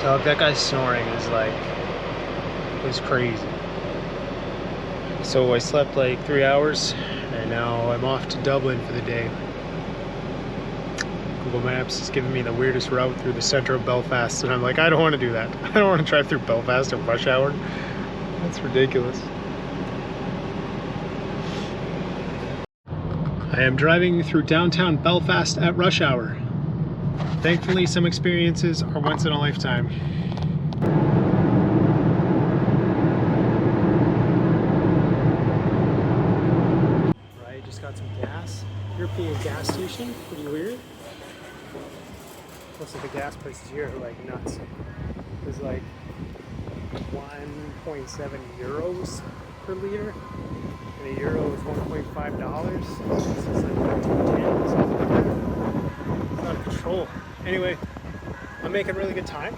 Dog, that guy snoring is like, it was crazy. So I slept like 3 hours and now I'm off to Dublin for the day. Google Maps is giving me the weirdest route through the center of Belfast and I'm like, I don't want to do that. I don't want to drive through Belfast at rush hour. That's ridiculous. I am driving through downtown Belfast at rush hour. Thankfully, some experiences are once in a lifetime. Right, just got some gas. European gas station, pretty weird. Most of the gas prices here are like nuts. It was like 1.7 euros per liter, and a euro is $1.5. So this is like 2.10, something like that. It's out of control. Anyway, I'm making really good time.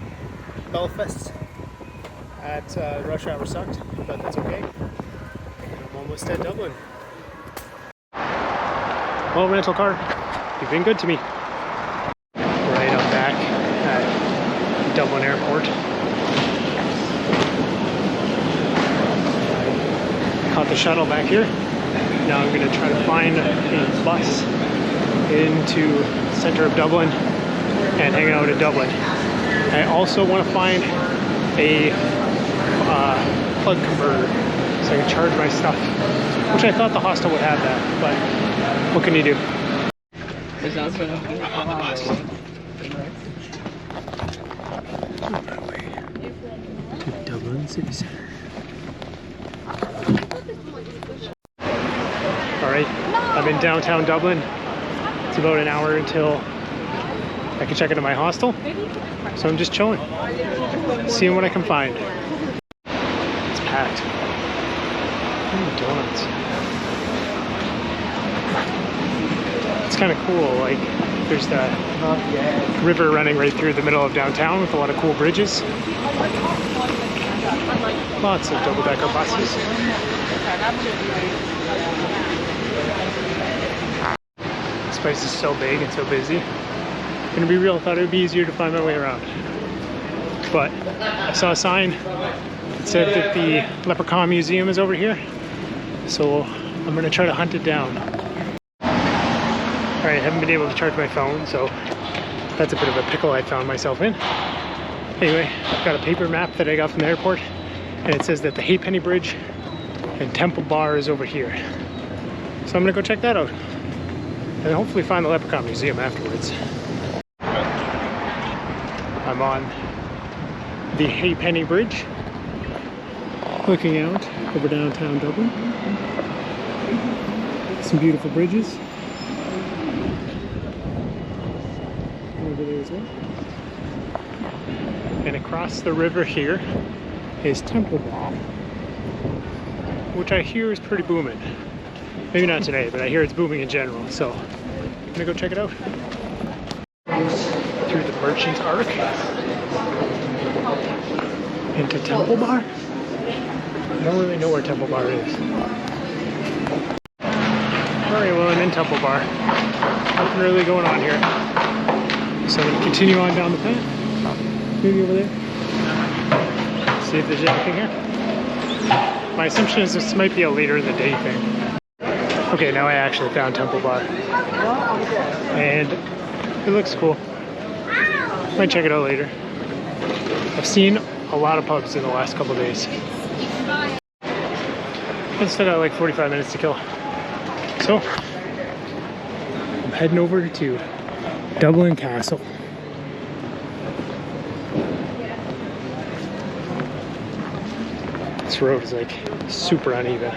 Belfast at rush hour sucked, but that's okay. And I'm almost at Dublin. Well, rental car, you've been good to me. Right, I'm back at Dublin Airport. Caught the shuttle back here. Now I'm going to try to find a bus into the center of Dublin and hang out in Dublin. I also want to find a plug converter so I can charge my stuff, which I thought the hostel would have that, but what can you do? To Dublin City Center. Alright, I'm in downtown Dublin. It's about an hour until I can check into my hostel, so I'm just chilling, seeing what I can find. It's packed. Donuts. It's kind of cool, like there's the river running right through the middle of downtown with a lot of cool bridges. Lots of double-decker buses. This place is so big and so busy. Gonna be real, I thought it would be easier to find my way around. But I saw a sign that said that the Leprechaun Museum is over here. So I'm gonna try to hunt it down. Alright, I haven't been able to charge my phone, so that's a bit of a pickle I found myself in. Anyway, I've got a paper map that I got from the airport, and it says that the Halfpenny Bridge and Temple Bar is over here. So I'm gonna go check that out. And hopefully find the Leprechaun Museum afterwards. I'm on the Halfpenny Bridge, looking out over downtown Dublin. Some beautiful bridges. Over there as well. And across the river here is Temple Bar, which I hear is pretty booming. Maybe not today, but I hear it's booming in general, so I'm gonna go check it out. Through the Merchant's Arc into Temple Bar. I don't really know where Temple Bar is. Alright, well, I'm in Temple Bar. Nothing really going on here. So I'm gonna continue on down the path. Maybe over there. See if there's anything here. My assumption is this might be a later in the day thing. Okay, now I actually found Temple Bar. And it looks cool. Might check it out later. I've seen a lot of pubs in the last couple days. I still got like 45 minutes to kill. So, I'm heading over to Dublin Castle. This road is like super uneven.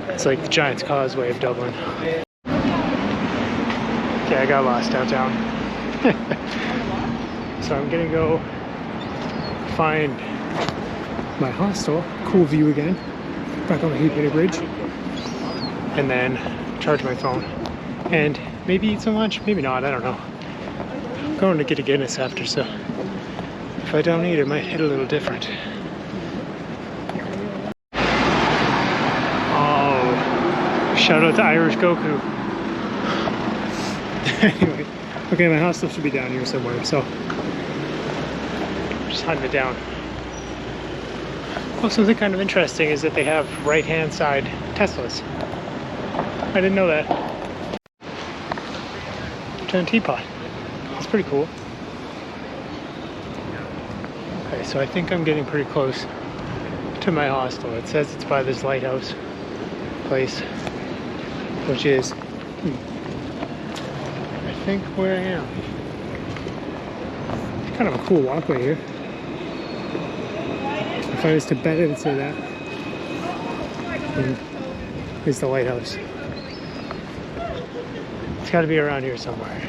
It's like the Giant's Causeway of Dublin. Okay, I got lost downtown. So I'm gonna go find my hostel. Cool view again. Back on the Halfpenny Bridge. And then charge my phone. And maybe eat some lunch, maybe not, I don't know. I'm going to get a Guinness after, so if I don't eat, it might hit a little different. Oh, shout out to Irish Goku. Anyway, Okay, my hostel should be down here somewhere, so just hunting it down. Oh, something kind of interesting is that they have right-hand side Teslas. I didn't know that. Giant teapot. That's pretty cool. Okay, so I think I'm getting pretty close to my hostel. It says it's by this lighthouse place, which is, I think, where I am. It's kind of a cool walkway here. If I was to bet, it would say that. Here's the lighthouse. It's got to be around here somewhere.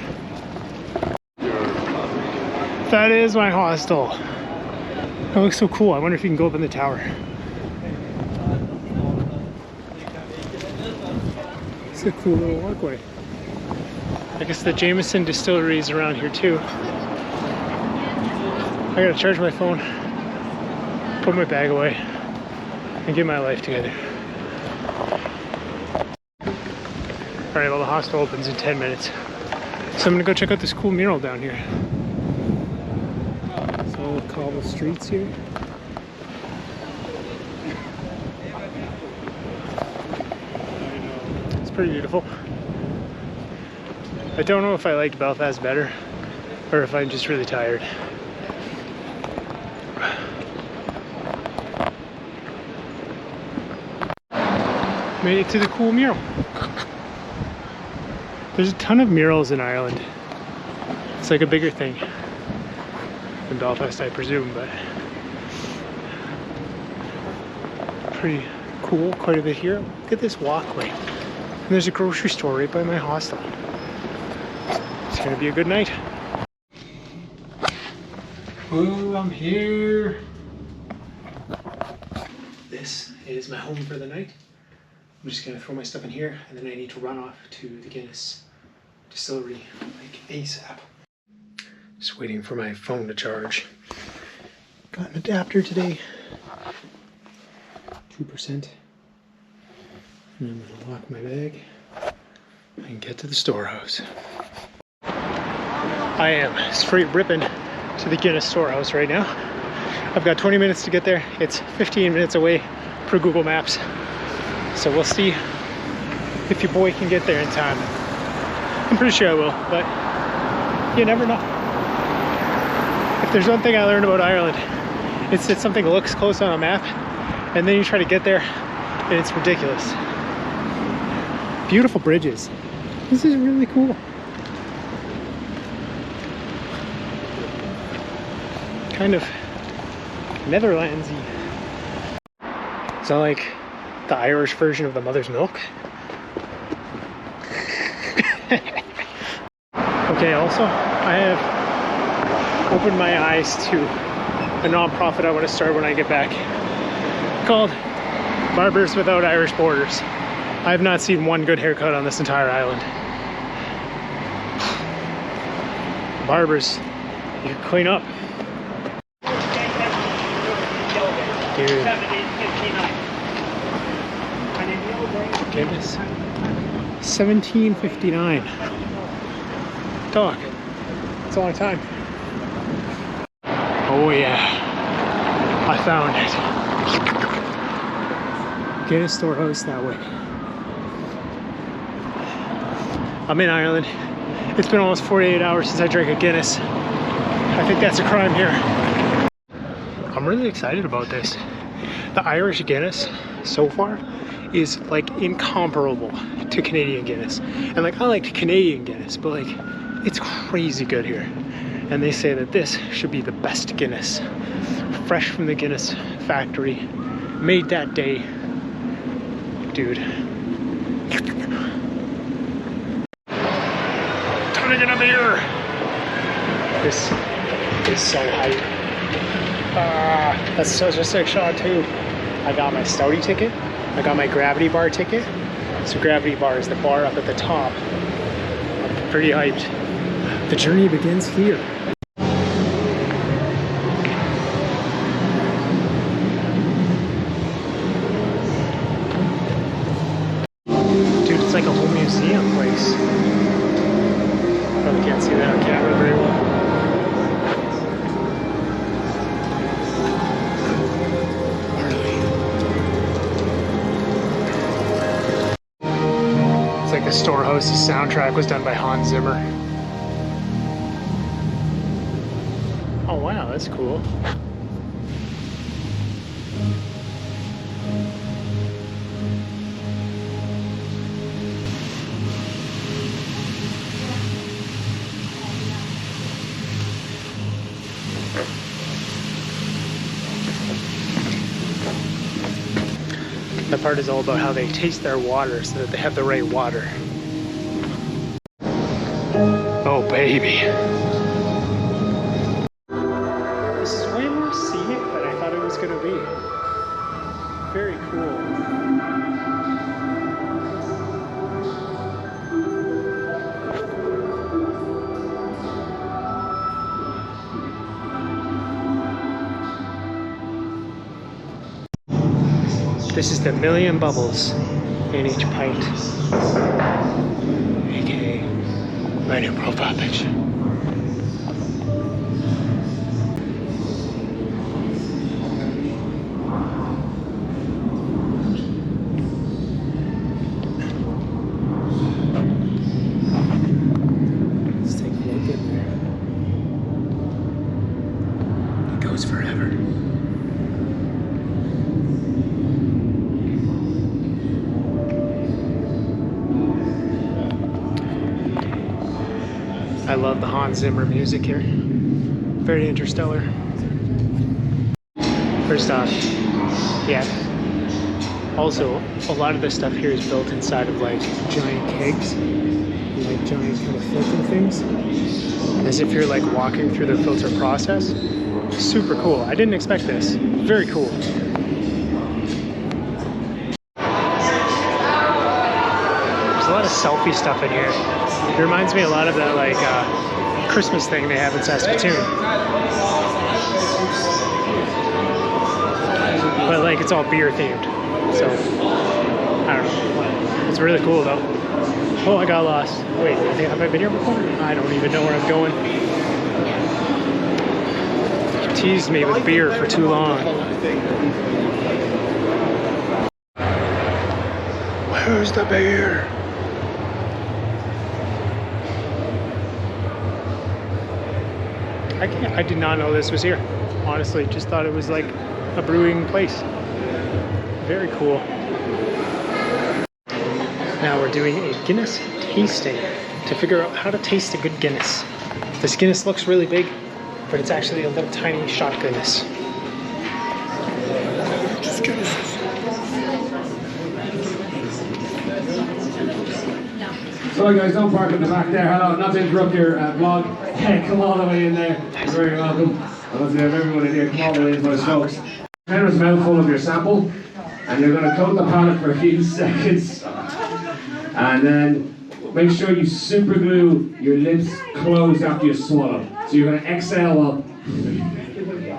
That is my hostel. That looks so cool. I wonder if you can go up in the tower. It's a cool little walkway. I guess the Jameson distillery is around here too. I gotta charge my phone, put my bag away, and get my life together. Alright, well the hostel opens in 10 minutes. So I'm gonna go check out this cool mural down here. It's all cobble streets here. It's pretty beautiful. I don't know if I liked Belfast better or if I'm just really tired. Made it to the cool mural. There's a ton of murals in Ireland. It's like a bigger thing than Belfast, I presume, but pretty cool. Quite a bit here. Look at this walkway. And there's a grocery store right by my hostel. It's gonna be a good night. Ooh, I'm here. This is my home for the night. I'm just gonna throw my stuff in here, and then I need to run off to the Guinness distillery like ASAP. Just waiting for my phone to charge. Got an adapter today. 2%. And I'm gonna lock my bag and get to the storehouse. I am straight ripping to the Guinness storehouse right now. I've got 20 minutes to get there. It's 15 minutes away per Google Maps. So we'll see if your boy can get there in time. I'm pretty sure I will, but you never know. If there's one thing I learned about Ireland, it's that something looks close on a map, and then you try to get there, and it's ridiculous. Beautiful bridges. This is really cool. Kind of Netherlandsy. Is that like the Irish version of the mother's milk? Okay, also, I have opened my eyes to a non-profit I want to start when I get back called Barbers Without Irish Borders. I have not seen one good haircut on this entire island. Barbers, you can clean up. Dude. Goodness. 1759. Dog. It's a long time. Oh yeah. I found it. Guinness storehouse that way. I'm in Ireland. It's been almost 48 hours since I drank a Guinness. I think that's a crime here. I'm really excited about this. The Irish Guinness so far is like incomparable to Canadian Guinness. And like I liked Canadian Guinness, but like it's crazy good here. And they say that this should be the best Guinness. Fresh from the Guinness factory, made that day. Dude. Time to get a beer. This is so hype. That's such a sick shot too. I got my Stouty ticket. I got my Gravity Bar ticket. So Gravity Bar is the bar up at the top. I'm pretty hyped. The journey begins here. Dude, it's like a whole museum place. Probably can't see that on soundtrack was done by Hans Zimmer. Oh wow, that's cool. That part is all about how they taste their water so that they have the right water. Oh baby. This is way more scenic than I thought it was gonna be. Very cool. This is the million bubbles in each pint, aka my new profile picture. Let's take a look in there. It goes forever. I love the Hans Zimmer music here. Very interstellar. First off, yeah. Also, a lot of this stuff here is built inside of like giant kegs, like giant kind of filter things, as if you're like walking through the filter process. Super cool. I didn't expect this. Very cool. There's a lot of selfie stuff in here. It reminds me a lot of that like Christmas thing they have in Saskatoon. But like it's all beer themed. So I don't know. It's really cool though. Oh, I got lost. Wait, have I been here before? I don't even know where I'm going. You teased me with beer for too long. Where's the beer? I did not know this was here. Honestly, just thought it was like a brewing place. Very cool. Now we're doing a Guinness tasting to figure out how to taste a good Guinness. This Guinness looks really big, but it's actually a little tiny shot Guinness. Just Guinness. Sorry guys, don't park in the back there. Hello, not to interrupt your vlog. Come all the way in there. You're very welcome. I want to have everyone in here. Come all the way into my strokes. Generous mouthful of your sample, and you're going to coat the palate for a few seconds, and then make sure you super glue your lips closed after you swallow. So you're going to exhale up.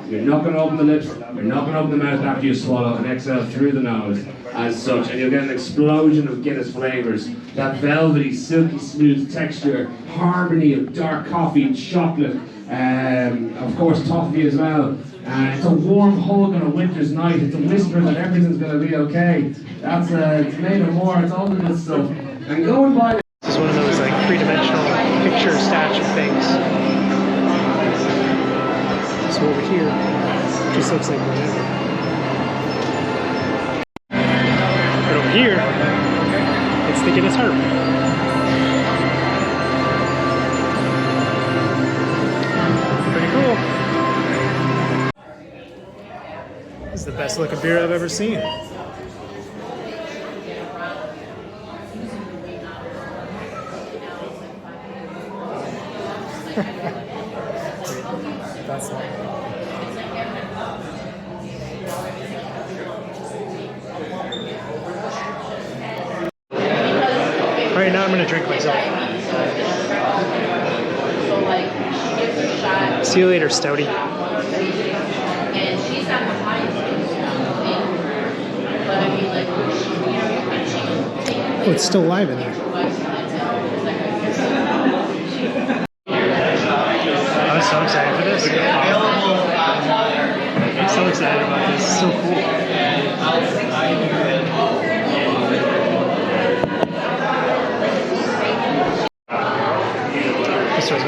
You're not going to open the lips. You're not going to open the mouth after you swallow, and exhale through the nose as such, and you'll get an explosion of Guinness flavours. That velvety, silky smooth texture, harmony of dark coffee and chocolate, of course toffee as well. It's a warm hug on a winter's night. It's a whisper that everything's going to be okay. That's it's made of more. It's all the good stuff. And going by. This is one of those like three-dimensional picture statue things. So over here, it just looks like whatever. But over here, it's the Guinness Herb. Pretty cool. This is the best looking beer I've ever seen. That's not. Alright, now I'm going to drink myself. See you later, Stouty. Oh, it's still live in there. I'm so excited for this. I'm so excited about this. It's so cool.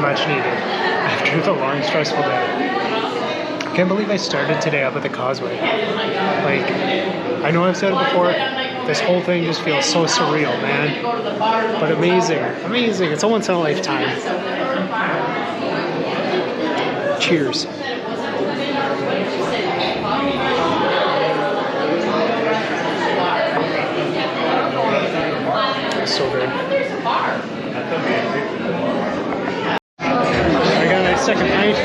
much needed after the long, stressful day. I can't believe I started today up at the causeway. Like, I know I've said it before, this whole thing just feels so surreal, man. But amazing, amazing. It's a once in a lifetime. Cheers. So good. I got my second pint.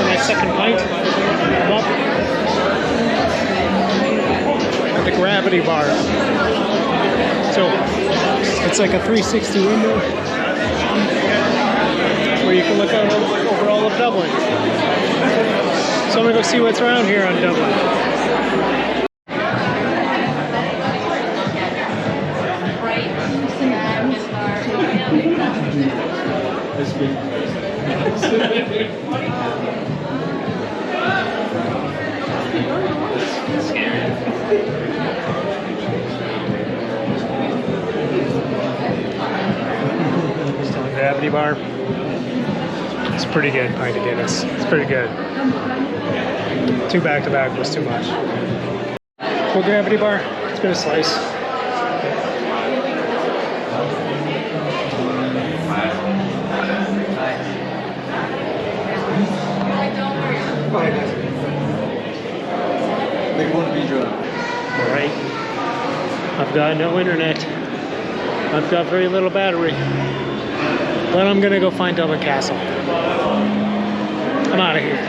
My second pint. I'm up at the gravity bar. So it's like a 360 window where you can look out over all of Dublin. So I'm gonna go see what's around here on Dublin. Still a gravity bar. It's pretty good, pint of Guinness. It's pretty good. 2 back-to-back was too much. Full gravity bar. It's been a slice. Alright. I've got no internet. I've got very little battery. But I'm gonna go find Dublin Castle. I'm out of here.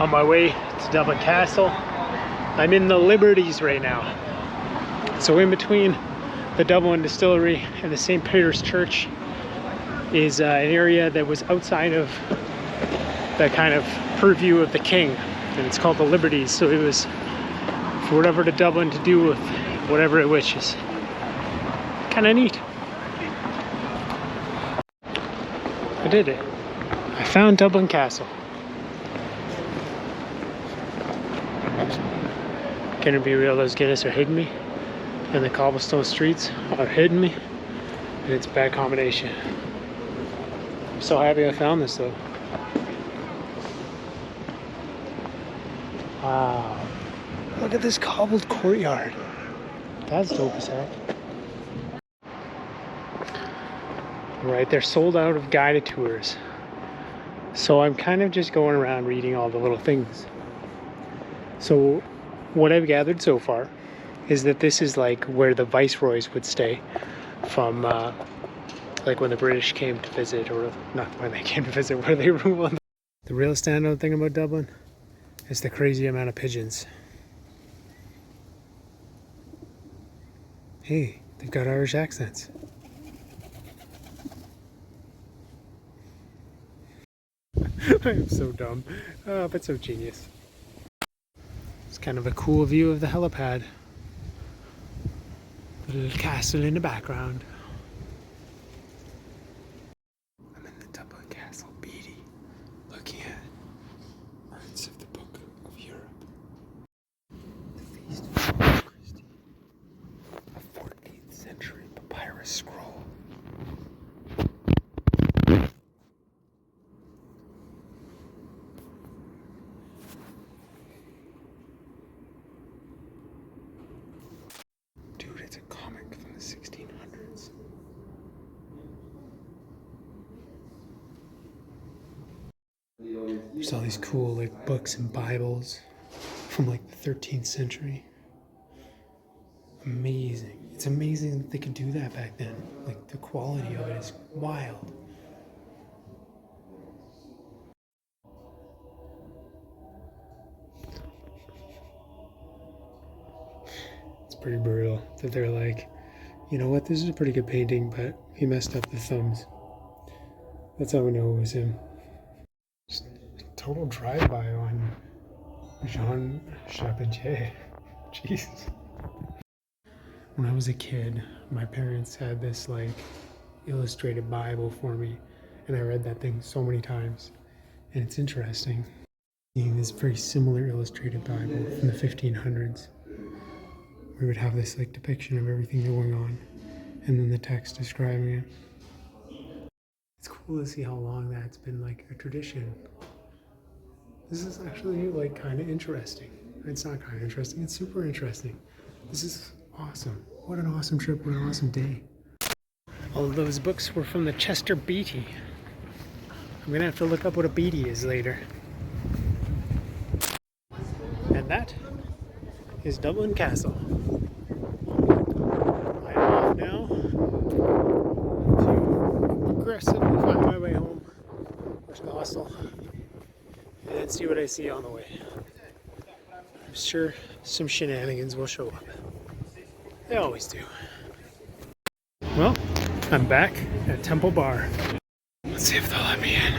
On my way to Dublin Castle. I'm in the Liberties right now. So in between the Dublin Distillery and the St. Peter's Church is an area that was outside of the kind of purview of the king. And it's called the Liberties. So it was for whatever the Dublin to do with whatever it wishes. Kind of neat. I did it. I found Dublin Castle. Can it be real? Those Guinness are hitting me, and the cobblestone streets are hitting me, and it's a bad combination. I'm so happy I found this though. Wow. Look at this cobbled courtyard. That's dope as heck. Right, they're sold out of guided tours. So I'm kind of just going around reading all the little things. So what I've gathered so far is that this is like where the viceroys would stay from like when the British came to visit, or not when they came to visit, where they ruled. The real standout thing about Dublin is the crazy amount of pigeons. Hey, they've got Irish accents. I am so dumb, but so genius. It's kind of a cool view of the helipad. The little castle in the background. I'm in the Dublin Castle, Beatty, looking at parts of the Book of Europe. The Feast of Christi, a 14th century papyrus scroll. Dude, it's a comic from the 1600s. There's all these cool like books and Bibles from like the 13th century. Amazing. It's amazing that they could do that back then. Like the quality of it is wild. It's pretty brutal that they're like, you know what, this is a pretty good painting, but he messed up the thumbs. That's how we know it was him. Just a total drive-by on Jean Charpentier. Jesus. When I was a kid, my parents had this like illustrated Bible for me, and I read that thing so many times. And it's interesting seeing this very similar illustrated Bible from the 1500s. We would have this like depiction of everything going on, and then the text describing it. cool to see how long that's been like a tradition. This is actually like kind of interesting. It's not kind of interesting, it's super interesting. This is awesome. What an awesome trip, what an awesome day. All of those books were from the Chester Beatty. I'm gonna have to look up what a Beatty is later. And that is Dublin Castle. I'm off now to aggressively find my way home to the hostel and see what I see on the way. I'm sure some shenanigans will show up. They always do. Well, I'm back at Temple Bar. Let's see if they'll let me in.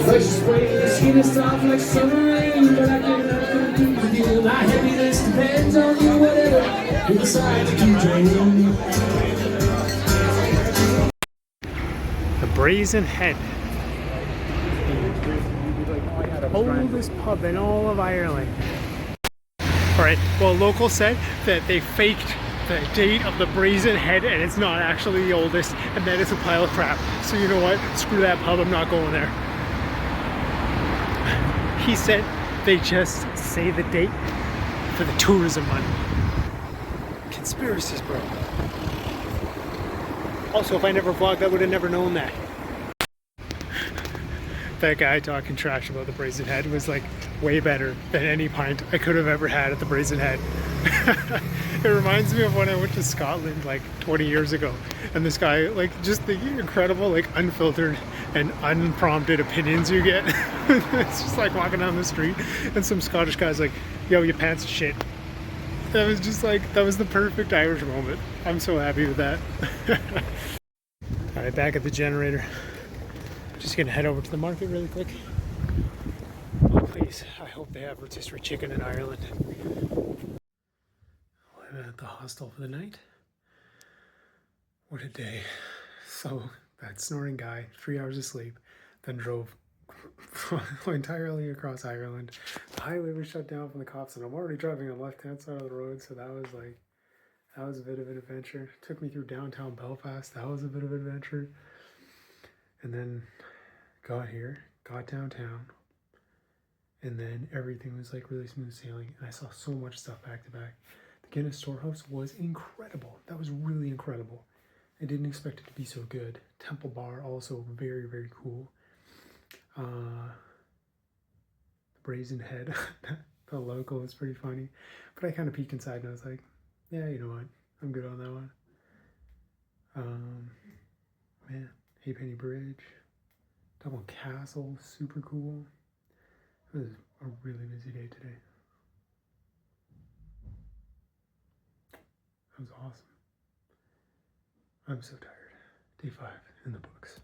Fresh spring, the skin is soft like summer rain, but I can't do with you. My happiness depends on you, whatever you decide to keep drinking. The Brazen Head. The oldest pub in all of Ireland. Alright, well, locals said that they faked the date of the Brazen Head and it's not actually the oldest, and that is a pile of crap. So you know what? Screw that pub, I'm not going there. He said they just say the date for the tourism money. Conspiracies, bro. Also, if I never vlogged, I would have never known that. That guy talking trash about the Brazen Head was like way better than any pint I could have ever had at the Brazen Head. It reminds me of when I went to Scotland like 20 years ago, and this guy, like, just the incredible, like, unfiltered and unprompted opinions you get. It's just like walking down the street and some Scottish guy's like, yo, your pants are shit. That was just like, that was the perfect Irish moment. I'm so happy with that. Alright, back at the generator. Just gonna head over to the market really quick. Oh please, I hope they have rotisserie chicken in Ireland. I'm at the hostel for the night. What a day. So, that snoring guy, 3 hours of sleep, then drove entirely across Ireland. The highway was shut down from the cops, and I'm already driving on the left-hand side of the road, so that was a bit of an adventure. Took me through downtown Belfast, that was a bit of an adventure. And then got here, got downtown, and then everything was like really smooth sailing, and I saw so much stuff back to back. The Guinness Storehouse was incredible. That was really incredible. I didn't expect it to be so good. Temple Bar, also very, very cool. The Brazen Head, the local was pretty funny, but I kind of peeked inside and I was like, yeah, you know what, I'm good on that one. Man, Halfpenny Bridge, Dublin Castle, super cool. It was a really busy day today. That was awesome. I'm so tired. Day 5 in the books.